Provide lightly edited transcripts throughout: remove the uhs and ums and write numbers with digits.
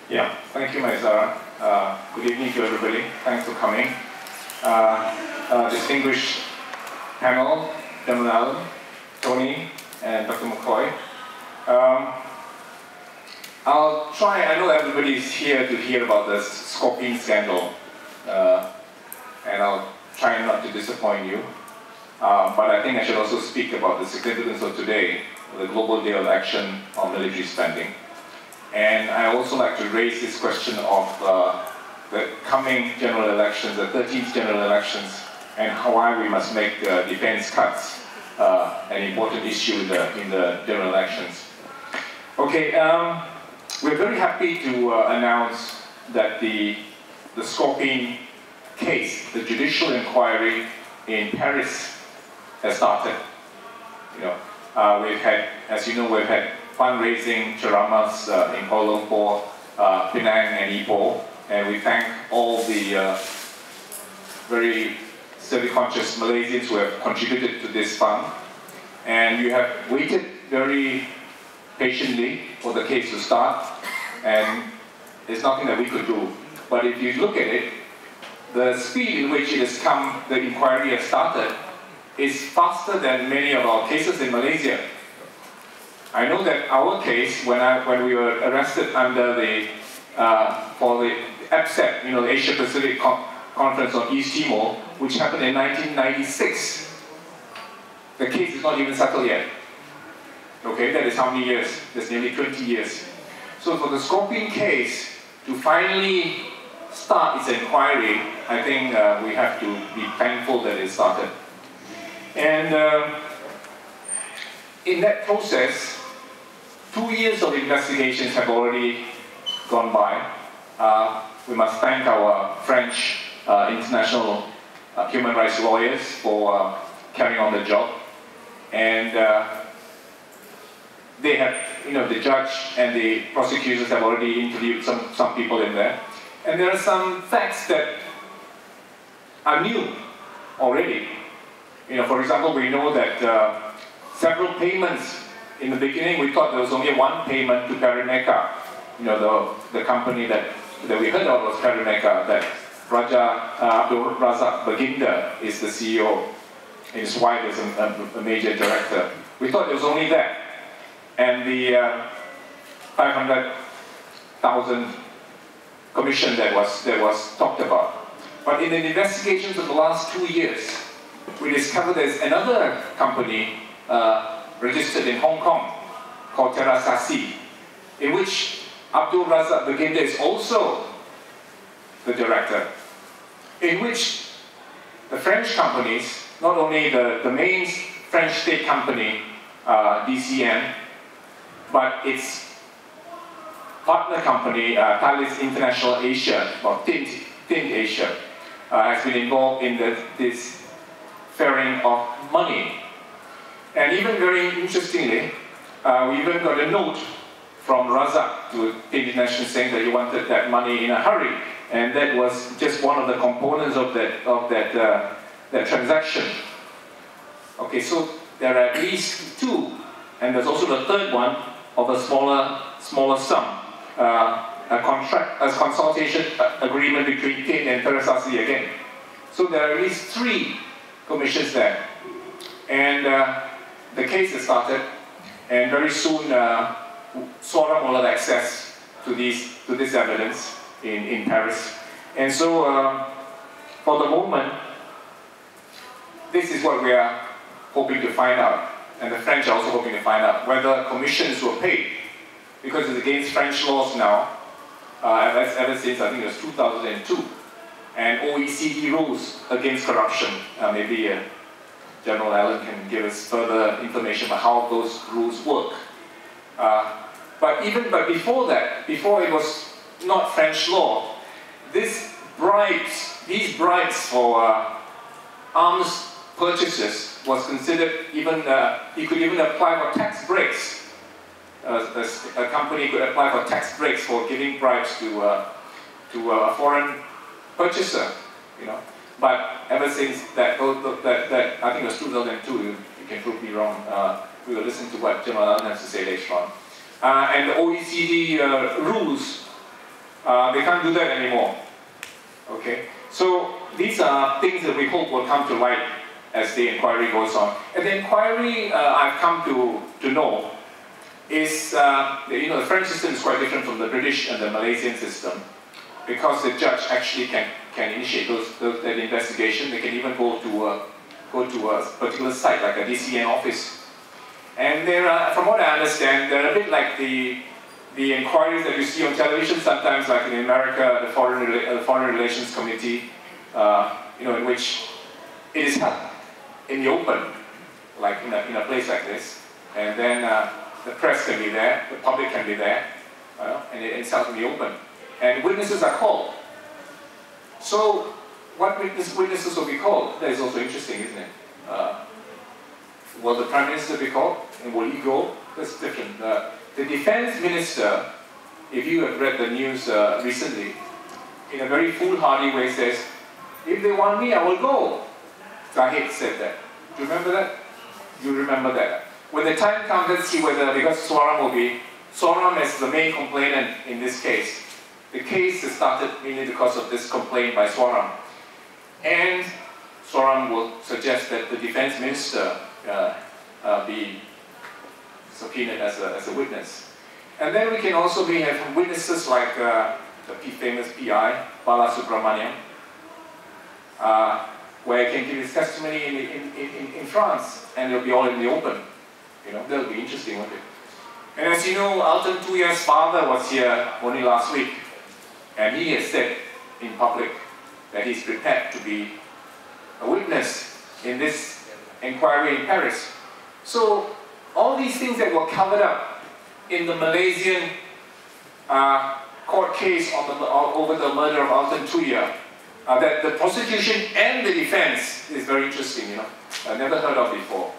Yeah, thank you, Maizara. Good evening to everybody. Thanks for coming. Distinguished panel, General Allen, Tony, and Dr. McCoy. I'll try, I know everybody's here to hear about the Scorpene scandal, and I'll try not to disappoint you. But I think I should also speak about the significance of today, the Global Day of Action on Military Spending. And I also like to raise this question of the coming general elections, the 13th general elections, and why we must make defense cuts an important issue in the general elections. Okay, we're very happy to announce that the Scorpene case, the judicial inquiry in Paris, has started. We've had, as you know, we've had fundraising charamas in Kuala Lumpur, Penang, and Ipoh, and we thank all the very civic-conscious Malaysians who have contributed to this fund. And you have waited very patiently for the case to start, and there's nothing that we could do. But if you look at it, the speed in which it has come, the inquiry has started, is faster than many of our cases in Malaysia. I know that our case, when we were arrested under the for the APSEP, the Asia Pacific Conference on East Timor, which happened in 1996, the case is not even settled yet. Okay, that is how many years? That's nearly 20 years. So for the Scorpene case to finally start its inquiry, I think we have to be thankful that it started. And in that process, 2 years of investigations have already gone by. We must thank our French international human rights lawyers for carrying on the job. And they have, the judge and the prosecutors have already interviewed some people in there. And there are some facts that are new already. For example, we know that several payments, in the beginning we thought there was only one payment to Parameka, the company that we heard of was Parameka, that Raja Abdul Razak Baginda is the CEO, and his wife is a major director. We thought it was only that. And the 500,000 commission that was talked about. But in the investigations of the last 2 years, we discovered there's another company registered in Hong Kong called Terasasi, in which Abdul Razak Baginda is also the director, in which the French companies, not only the main French state company, DCM, but its partner company, Thales International Asia, or TINT Asia, has been involved in this ferrying of money. And even very interestingly, we even got a note from Razak to TINT International saying that he wanted that money in a hurry. And that was just one of the components of that transaction. Okay, so there are at least two, and there's also the third one of a smaller sum, a consultation agreement between TINT and Terasasi again. So there are at least 3 commissions there. And the case has started, and very soon SORA will have access to this evidence in Paris. And so for the moment, this is what we are hoping to find out, and the French are also hoping to find out whether commissions were paid, because it's against French laws now, ever since I think it was 2002, and OECD rules against corruption. Maybe General Allen can give us further information about how those rules work. But before that, before it was not French law, these bribes for arms purchases was considered even, you could even apply for tax breaks. A company could apply for tax breaks for giving bribes to a foreign purchaser, But ever since that I think it was 2002, you can prove me wrong, we will listen to what General Allen has to say later on. And the OECD rules They can't do that anymore. Okay? So these are things that we hope will come to light as the inquiry goes on. And the inquiry I've come to know is, the French system is quite different from the British and the Malaysian system, because the judge actually can initiate that investigation. They can even go to a particular site, like a DCN office. And from what I understand, they're a bit like the inquiries that you see on television sometimes, like in America, the Foreign Relations Committee, in which it is held in the open, like in a place like this. And then the press can be there, the public can be there, and it's held in the open. And witnesses are called. So, what witnesses will be called? That is also interesting, isn't it? Will the Prime Minister be called? And will he go? That's different. The Defense Minister, if you have read the news recently, in a very foolhardy way says, if they want me, I will go. Zahid said that. Do you remember that? You remember that. When the time comes, let's see whether, because Swaram is the main complainant in this case. The case is started mainly because of this complaint by Swaram. And Swaram will suggest that the Defense Minister be subpoenaed as a witness. And then we can also have witnesses like the famous PI, Bala Subramaniam, where he can give his testimony in France, and it'll be all in the open. That'll be interesting, won't it? And as you know, Alton Tuya's father was here only last week, and he has said in public that he's prepared to be a witness in this inquiry in Paris. So all these things that were covered up in the Malaysian court case over the murder of Alton Tuya, that the prosecution and the defense is very interesting, I've never heard of before.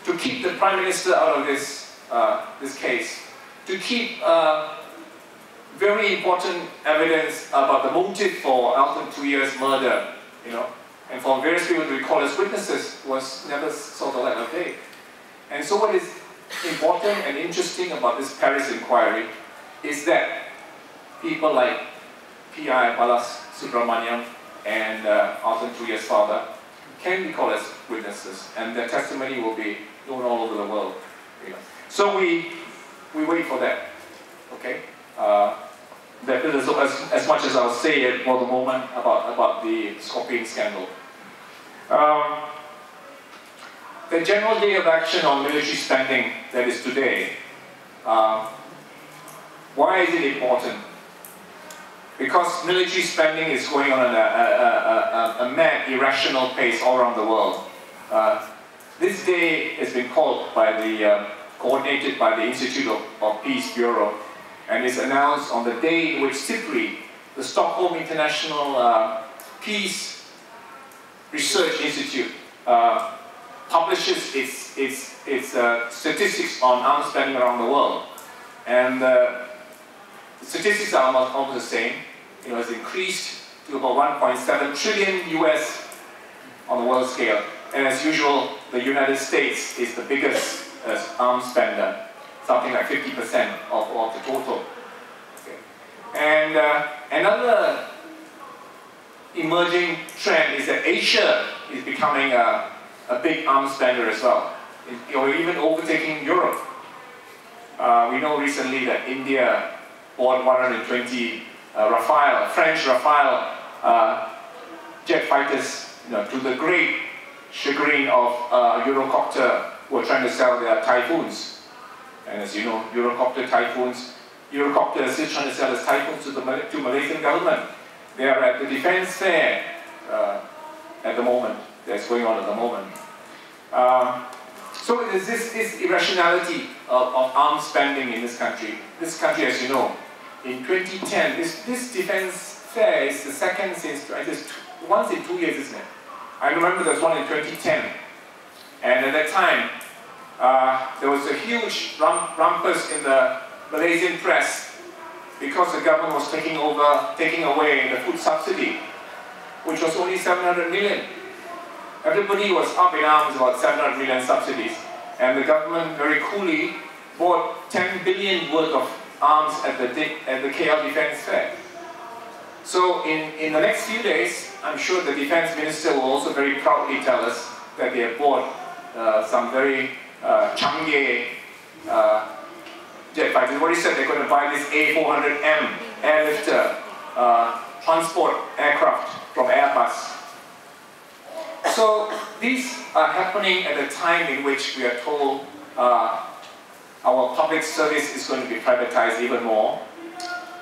To keep the Prime Minister out of this case, to keep very important evidence about the motive for Alton Tuya's murder, and for various people to be called as witnesses was never saw the light of day. And so what is important and interesting about this Paris inquiry is that people like P.I. Balas Subramaniam and Alton Tuya's father can be called as witnesses, and their testimony will be known all over the world. So we wait for that. Okay. That is as much as I'll say for the moment about the Scorpene scandal. The general day of action on military spending that is today, why is it important? Because military spending is going on at a mad, irrational pace all around the world. This day has been called by coordinated by the Institute of Peace Bureau, and is announced on the day in which SIPRI, the Stockholm International Peace Research Institute, publishes its statistics on arms spending around the world. And the statistics are almost the same. It has increased to about 1.7 trillion US on the world scale. And as usual, the United States is the biggest arms spender, something like 50% of the total. Okay. And another emerging trend is that Asia is becoming a big arms spender as well. We're even overtaking Europe. We know recently that India bought 120 French Rafale jet fighters, to the great chagrin of Eurocopter, who are trying to sell their Typhoons. And as you know, Eurocopter is still trying to sell its Typhoons to Malaysian government. They are at the defense fair at the moment, that's going on at the moment. So there's this irrationality of arms spending in this country. This country, as you know, in 2010, this defense fair is the second since, once in 2 years, isn't it? I remember there was one in 2010. And at that time, there was a huge rumpus in the Malaysian press because the government was taking away the food subsidy, which was only 700 million. Everybody was up in arms about 700 million subsidies, and the government very coolly bought 10 billion worth of arms at the KL Defense Fair. So in the next few days, I'm sure the defense minister will also very proudly tell us that they have bought some very Chang'e jet fighters. What he said, they're going to buy this A400M airlifter transport aircraft from Airbus. So these are happening at a time in which we are told our public service is going to be privatized even more.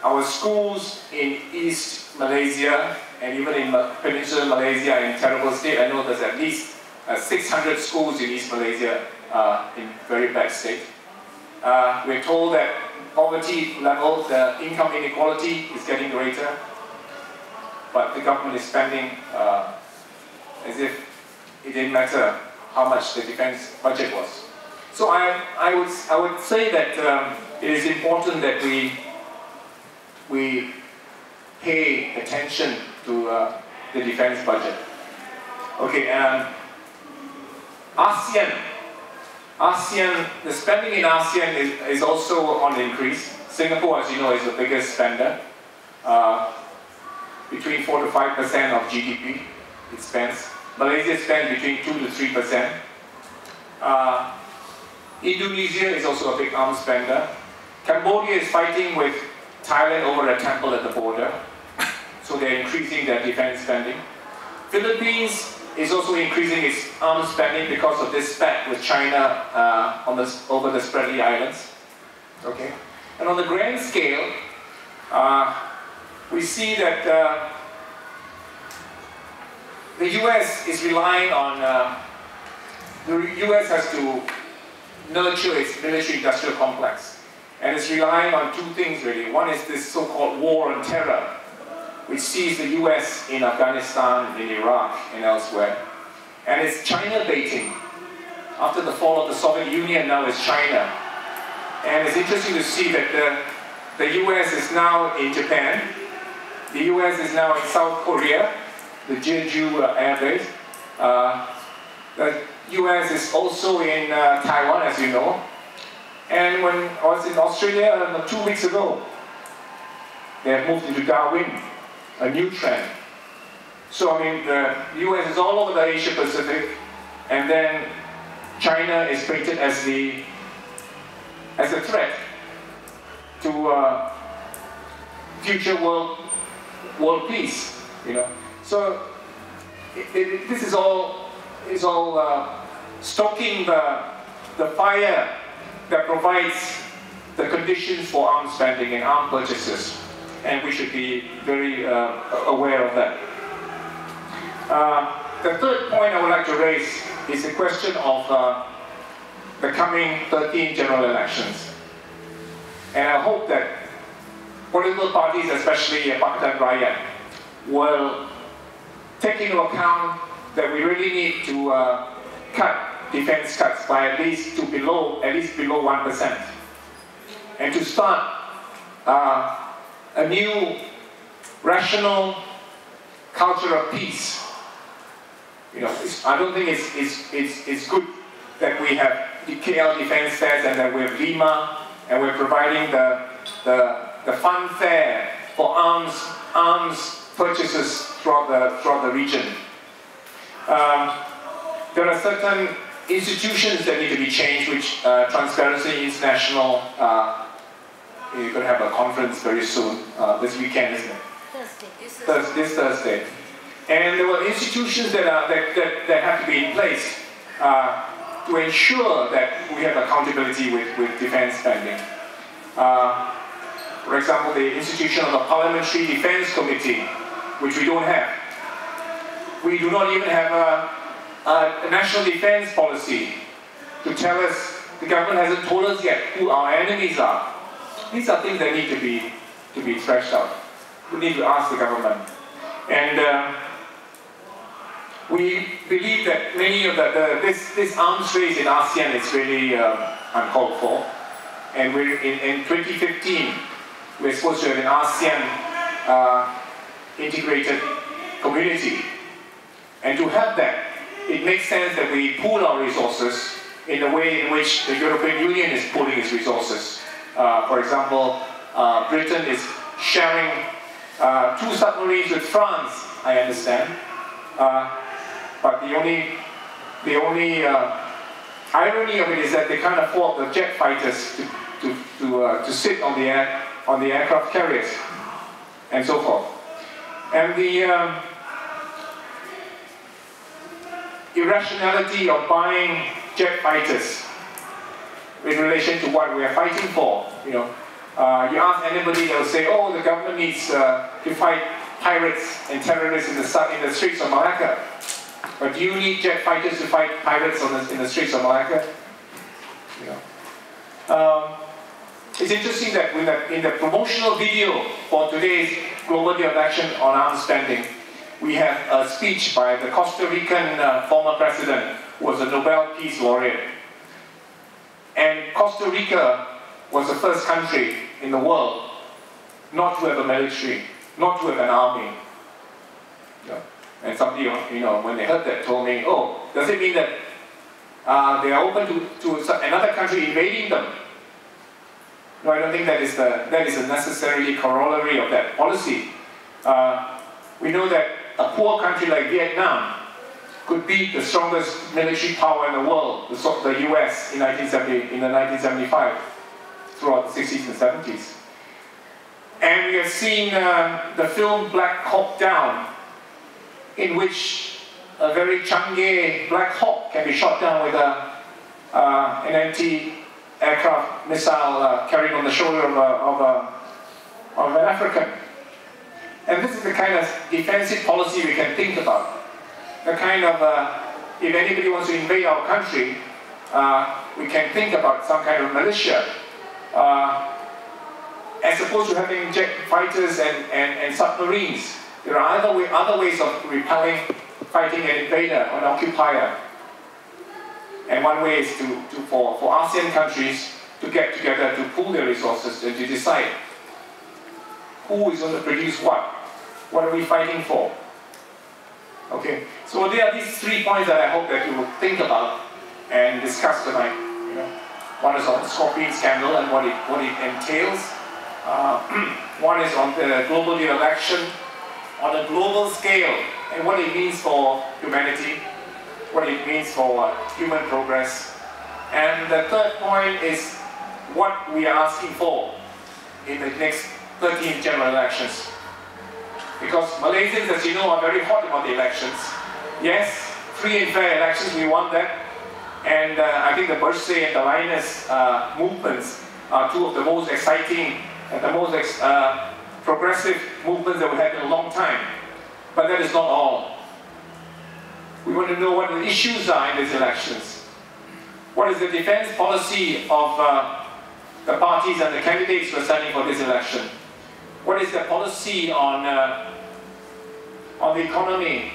Our schools in East Malaysia and even in Peninsular Malaysia are in terrible state. I know there's at least 600 schools in East Malaysia in very bad state. We're told that poverty level, the income inequality is getting greater, but the government is spending as if it didn't matter how much the defense budget was. So I would say that it is important that we pay attention to the defense budget. Okay, ASEAN, the spending in ASEAN is also on the increase. Singapore, as you know, is the biggest spender. Between 4 to 5% of GDP it spends. Malaysia spends between 2 to 3%. Indonesia is also a big arms spender. Cambodia is fighting with Thailand over a temple at the border, so they're increasing their defense spending. Philippines is also increasing its arms spending because of this spat with China over the Spratly Islands. Okay, and on the grand scale, we see that the U.S. is relying on the U.S. has to nurture its military-industrial complex. And it's relying on two things really. One is this so-called war on terror, which sees the US in Afghanistan, in Iraq, and elsewhere. And it's China baiting. After the fall of the Soviet Union, now it's China. And it's interesting to see that the US is now in Japan. The US is now in South Korea, the Jeju Air Base. The US is also in Taiwan, as you know. And when I was in Australia 2 weeks ago, they have moved into Darwin, a new trend. So I mean, the US is all over the Asia Pacific, and then China is painted as a threat to future world peace. You know, so this is all stoking the fire that provides the conditions for arms spending and arms purchases, and we should be very aware of that. The third point I would like to raise is the question of the coming 13 general elections. And I hope that political parties, especially Pakatan Rakyat, will take into account that we really need to cut defense cuts by at least below 1%, and to start a new rational culture of peace. You know, I don't think it's good that we have the KL defense fairs and that we have Lima and we're providing the funfair for arms purchases throughout the region. There are certain institutions that need to be changed, which Transparency International, you're going to have a conference very soon, this weekend, isn't it? Thursday. This Thursday. And there were institutions that have to be in place to ensure that we have accountability with defense spending. For example, the institution of the Parliamentary Defense Committee, which we don't have. We do not even have a national defense policy to tell us, the government hasn't told us yet who our enemies are. These are things that need to be thrashed out. We need to ask the government. And we believe that many of this arms race in ASEAN is really uncalled for. And in 2015, we're supposed to have an ASEAN integrated community. And to have that, it makes sense that we pool our resources in the way in which the European Union is pooling its resources. For example, Britain is sharing 2 submarines with France, I understand. But the only irony of it is that they can't afford the jet fighters to sit on the aircraft carriers and so forth. And the irrationality of buying jet fighters in relation to what we are fighting for. You ask anybody, they'll say, "Oh, the government needs to fight pirates and terrorists in the streets of Malacca." But do you need jet fighters to fight pirates in the streets of Malacca? It's interesting that in the promotional video for today's Global Day of Action on Arms Spending, we have a speech by the Costa Rican former president, who was a Nobel Peace Laureate. And Costa Rica was the first country in the world not to have a military, not to have an army. And somebody, when they heard that, told me, "Oh, does it mean that they are open to another country invading them?" No, I don't think that is a necessarily corollary of that policy. We know that a poor country like Vietnam could beat the strongest military power in the world, the US, in the 1975, throughout the 60s and 70s. And we have seen the film Black Hawk Down, in which a very Chang'e Black Hawk can be shot down with an anti-aircraft missile carried on the shoulder of an African. And this is the kind of defensive policy we can think about. The kind of, if anybody wants to invade our country, we can think about some kind of militia, as opposed to having jet fighters and submarines. There are other ways of repelling, fighting an invader, an occupier. And one way is for ASEAN countries to get together to pool their resources and to decide who is going to produce what. What are we fighting for? Okay, so there are these 3 points that I hope that you will think about and discuss tonight. One is on the Scorpene scandal and what it entails. One is on the Global Day of Action on a global scale and what it means for humanity, what it means for human progress. And the third point is what we are asking for in the next 13 general elections. Because Malaysians, as you know, are very hot about the elections. Yes, free and fair elections, we want that. And I think the Bersih and the Lioness movements are 2 of the most exciting and the most progressive movements that we had in a long time. But that is not all. We want to know what the issues are in these elections. What is the defense policy of the parties and the candidates who are standing for this election? What is the policy on the economy,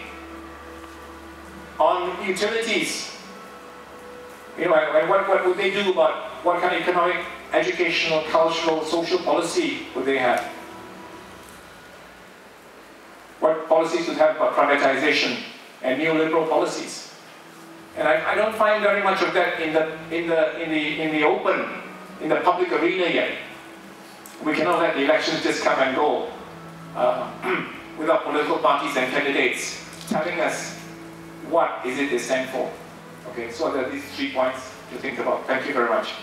on utilities? And what would they do about what kind of economic, educational, cultural, social policy would they have? What policies would have about privatization and neoliberal policies? And I don't find very much of that in the open, in the public arena yet. We cannot let the elections just come and go without political parties and candidates telling us what is it they stand for. Okay, so there are these 3 points to think about. Thank you very much.